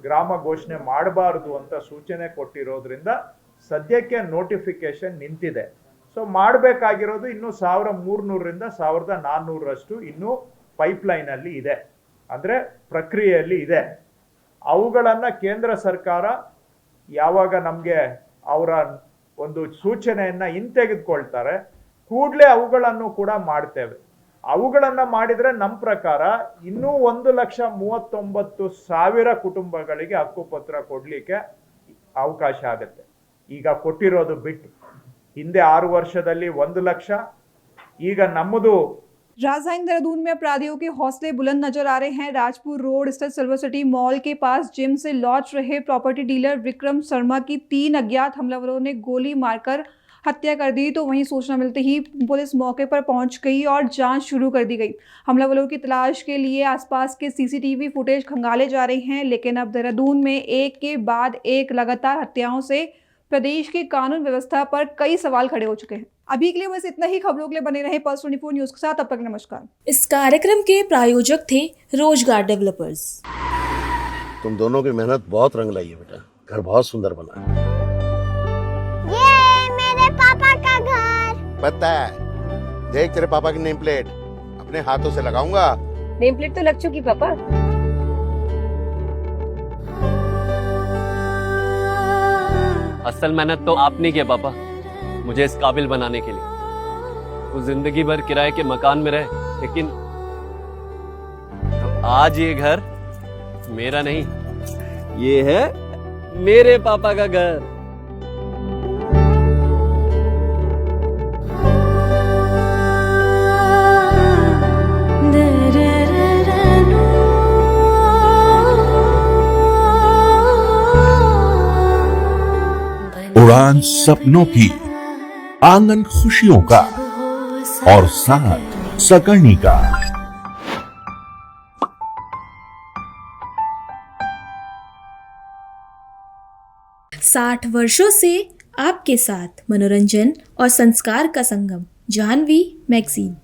ಗ್ರಾಮ ಘೋಷಣೆ ಮಾಡಬಾರದು ಅಂತ ಸೂಚನೆ ಕೊಟ್ಟಿರೋದ್ರಿಂದ ಸದ್ಯಕ್ಕೆ ನೋಟಿಫಿಕೇಶನ್ ನಿಂತಿದೆ. ಸೊ ಮಾಡಬೇಕಾಗಿರೋದು ಇನ್ನೂ 1300ರಿಂದ 1400ರಷ್ಟು ಇನ್ನೂ ಪೈಪ್ಲೈನಲ್ಲಿ ಇದೆ, ಅಂದರೆ ಪ್ರಕ್ರಿಯೆಯಲ್ಲಿ ಇದೆ. ಅವುಗಳನ್ನು ಕೇಂದ್ರ ಸರ್ಕಾರ ಯಾವಾಗ ನಮಗೆ ಅವರ ಒಂದು ಸೂಚನೆಯನ್ನು ಹಿಂತೆಗೆದುಕೊಳ್ತಾರೆ ಕೂಡಲೇ ಅವುಗಳನ್ನು ಕೂಡ ಮಾಡ್ತೇವೆ. ಅವುಗಳನ್ನು ಮಾಡಿದರೆ ನಮ್ಮ ಪ್ರಕಾರ ಇನ್ನೂ 1,39,000 ಕುಟುಂಬಗಳಿಗೆ ಹಕ್ಕುಪತ್ರ ಕೊಡಲಿಕ್ಕೆ ಅವಕಾಶ ಆಗುತ್ತೆ. ಈಗ ಕೊಟ್ಟಿರೋದು ಬಿಟ್ಟು ಹಿಂದೆ 6 ವರ್ಷದಲ್ಲಿ 1 ಲಕ್ಷ, ಈಗ ನಮ್ಮದು. राजधानी देहरादून में अपराधियों के हौसले बुलंद नजर आ रहे हैं। राजपुर रोड स्थित सिल्वर सिटी मॉल के पास जिम से लौट रहे प्रॉपर्टी डीलर विक्रम शर्मा की 3 अज्ञात हमलावरों ने गोली मारकर हत्या कर दी। तो वहीं सूचना मिलते ही पुलिस मौके पर पहुंच गई और जांच शुरू कर दी गई। हमलावरों की तलाश के लिए आसपास के सीसीटीवी फुटेज खंगाले जा रहे हैं। लेकिन अब देहरादून में एक के बाद एक लगातार हत्याओं से प्रदेश की कानून व्यवस्था पर कई सवाल खड़े हो चुके हैं। अभी के लिए बस इतना ही। खबरों के लिए बने रहे पल्स 24 न्यूज के साथ। अब तक नमस्कार। इस कार्यक्रम के प्रायोजक थे रोजगार डेवलपर्स। तुम दोनों की मेहनत बहुत रंग लाई है बेटा, घर बहुत सुंदर बना है। ये मेरे पापा का घर। पता है, देख तेरे पापा की नेम प्लेट अपने हाथों से लगाऊंगा। नेम प्लेट तो लग चुकी पापा। असल मेहनत तो आपने किया पापा, मुझे इस काबिल बनाने के लिए। वो जिंदगी भर किराए के मकान में रहे, लेकिन आज ये घर मेरा नहीं, ये है मेरे पापा का घर। उड़ान सपनों की, आंगन खुशियों का और साथ सकर्णी का। 60 वर्षों से आपके साथ मनोरंजन और संस्कार का संगम, जाह्नवी मैगजीन।